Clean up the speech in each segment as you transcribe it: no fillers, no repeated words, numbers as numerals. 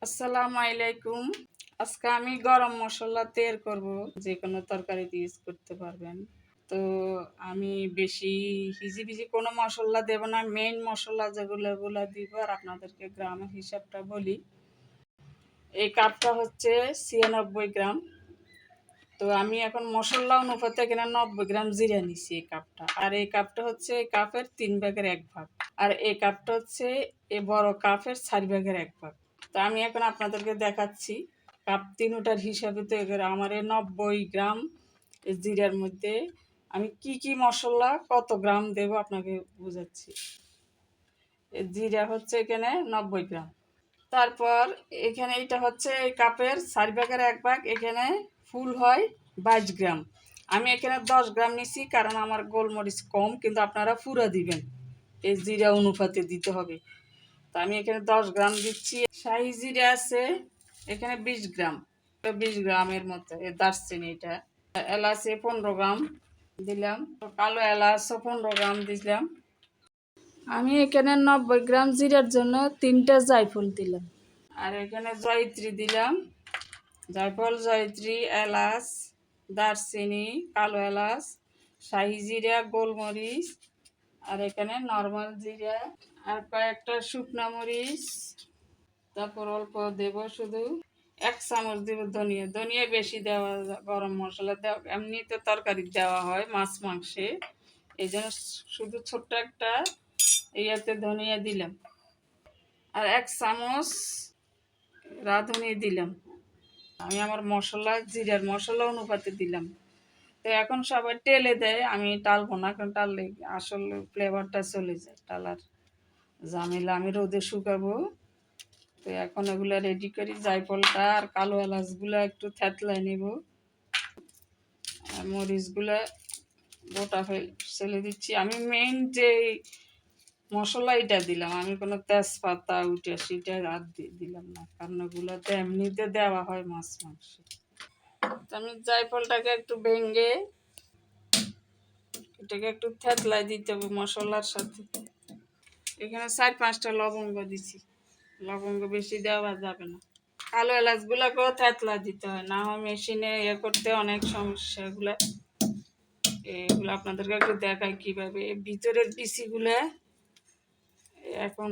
আসসালামু আলাইকুম। আজকে আমি গরম মশলা তৈরি করব, যে কোনো তরকারিতে ইউজ করতে পারবেন। তো আমি বেশি হিজিবিজি কোনো মশলা দেব না, মেইন মশলা যেগুলো ওগুলো দিব। আর আপনাদেরকে গ্রামের হিসাবটা বলি। এই কাপটা হচ্ছে 96 গ্রাম। তো আমি এখন মশলা অনুপাতে এখানে 90 গ্রাম জিরা নিছি এই কাপটা। আর এই কাপটা হচ্ছে এই কাপের 3 ভাগের 1 ভাগ। আর এই কাপটা হচ্ছে এই বড় কাপের 4 ভাগের 1 ভাগ। তো আমি এখন আপনাদেরকে দেখাচ্ছি কাপ তিনটার হিসাবে। তো এগুলো আমার এই 90 গ্রাম এই জিরার মধ্যে আমি কি কি মশলা কত গ্রাম দেব আপনাকে বুঝাচ্ছি। এই জিরা হচ্ছে এখানে 90 গ্রাম। তারপর এখানে এটা হচ্ছে এই কাপের 4 ভাগের 1 ভাগ। এখানে ফুল হয় 22 গ্রাম। আমি এখানে 10 গ্রাম নিছি, কারণ আমার গোলমরিচ কম, কিন্তু আপনারা পুরা দিবেন, এই জিরা অনুপাতে দিতে হবে। তো আমি এখানে 10 গ্রাম দিচ্ছি। শাহি জিরা আছে এখানে 20 গ্রাম, 20 গ্রামের মতো। এই দারচিনি এটা, এলাচি 15 গ্রাম দিলাম, কালো এলাচও 15 গ্রাম দিলাম। আমি এখানে 90 গ্রাম জিরার জন্য 3টা জায়ফল দিলাম। আর এখানে জয়িত্রী দিলাম, জায়ফল, জয়িত্রী, এলাচ, দারচিনি, কালো এলাচ, শাহি জিরা, গোলমরিচ, আর এখানে নর্মাল জিরা, আর কয়েকটা শুকনা মরিচ। তারপর অল্প দেব, শুধু 1 চামচ দেব ধনিয়া। ধনিয়া বেশি দেওয়া, গরম মশলা দেওয়া এমনিতে তরকারি দেওয়া হয় মাছ মাংসে, এই জন্য শুধু ছোট্ট একটা ইয়াতে ধনিয়া দিলাম। আর 1 চামচ রাঁধুনি দিলাম। আমি আমার মশলা জিরার মশলা অনুপাতে দিলাম। তো এখন সবাই টেলে দেয়, আমি টালবো না, কারণ টাললে আসলে ফ্লেভারটা চলে যায়। টালার ঝামেলা, আমি রোদে শুকাবো। তো এখন এগুলো রেডি করি। জায়ফলটা আর কালো এলাচগুলো একটু থেতলায় নেব, আর মরিচগুলো গোটা ফেলে দিচ্ছি। আমি মেইন যে মশলা এটা দিলাম, আমি কোনো তেজপাতা উঠে সেটা আর দিলাম না, কারণ ওগুলোতে এমনিতে দেওয়া হয় মাছ মাংস। তো আমি জায়ফলটাকে একটু ভেঙে এটাকে একটু থেতলায় দিতে হবে মশলার সাথে। এখানে 4-5টা লবঙ্গ দিছি, লবঙ্গ বেশি দেওয়া যাবে না। কালো এলাচগুলোকেও থেতলা দিতে হয়, না হয় মেশিনে ইয়ে করতে অনেক সমস্যা। এগুলো আপনাদেরকে একটু দেখাই কীভাবে। ভিতরের বিচিগুলো এখন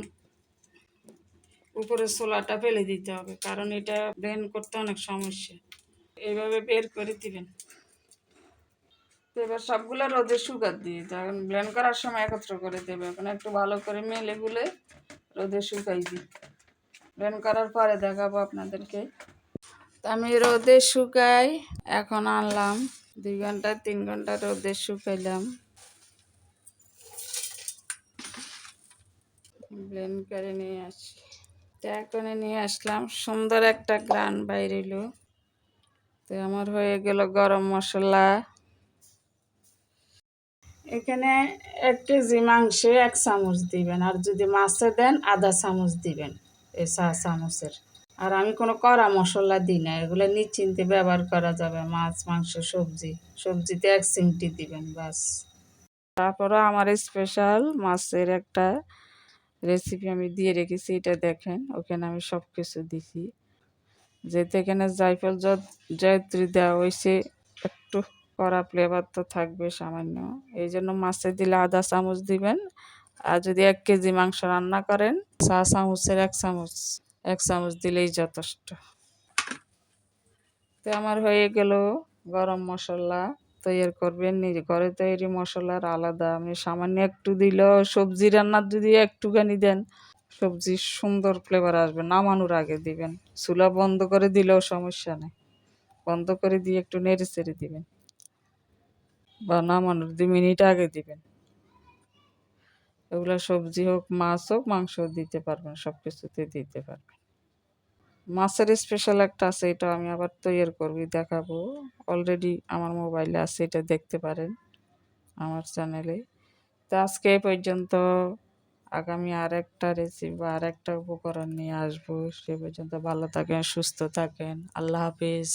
উপরে ছোলাটা ফেলে দিতে হবে, কারণ এটা ব্লেন্ড করতে অনেক সমস্যা। এইভাবে বের করে দিবেন। তো এবার সবগুলো রোদে শুকাত দিয়ে যখন ব্লেন্ড করার সময় একত্র করে দেবে। এখন একটু ভালো করে মেলে গুলে রোদে শুকাই দিই। ব্লেন্ড করার পরে দেখাবো আপনাদেরকে। তো আমি রোদে শুকাই এখন আনলাম, 2 ঘন্টা 3 ঘন্টা রোদে শুকাইলাম, ব্লেন্ড করে নিয়ে আসি। এখন নিয়ে আসলাম, সুন্দর একটা গ্রান বাইরেল। তো আমার হয়ে গেল গরম মশলা। এখানে 1 কেজি মাংসে 1 চামচ দিবেন, আর যদি মাছে দেন আধা চামচ দিবেন, এই 4 চামচের। আর আমি কোনো কড়া মশলা দিই না, এগুলো নিশ্চিন্তে ব্যবহার করা যাবে। মাছ মাংস সবজিতে 1 চিমটি দিবেন বাস। তারপরে আমার স্পেশাল মাছের একটা রেসিপি আমি দিয়ে রেখেছি, এটা দেখেন। ওখানে আমি সব কিছু দিছি, যেহেতু এখানে জায়ফল জয়িত্রী দেওয়া হয়েছে, একটু কড়া ফ্লেভার তো থাকবে সামান্য। এই জন্য মাছে দিলে আধা চামচ দিবেন, আর যদি 1 কেজি মাংস রান্না করেন 4 চামচের 1 চামচ দিলেই যথেষ্ট। তো আমার হয়ে গেল গরম মশলা। তৈরি করবেন নিজে ঘরে তৈরি মশলার আলাদা। আপনি সামান্য একটু দিলেও, সবজি রান্নার যদি একটুখানি দেন, সবজির সুন্দর ফ্লেভার আসবে। নামানোর আগে দিবেন, চুলা বন্ধ করে দিলেও সমস্যা নেই, বন্ধ করে দিয়ে একটু নেড়ে চেড়ে দিবেন, বা নামানোর 2 মিনিট আগে দিবেন। এগুলো সবজি হোক, মাছ হোক, মাংস দিতে পারবেন, সব কিছুতে দিতে পারবেন। মাছের স্পেশাল একটা আছে, এটা আমি আবার তৈরি করবি, দেখাবো। অলরেডি আমার মোবাইলে আছে, এটা দেখতে পারেন আমার চ্যানেলে। তো আজকে এই পর্যন্ত। আগামী আর একটা রেসিপি বা আর একটা উপকরণ নিয়ে আসবো। সে পর্যন্ত ভালো থাকেন, সুস্থ থাকেন। আল্লাহ হাফিজ।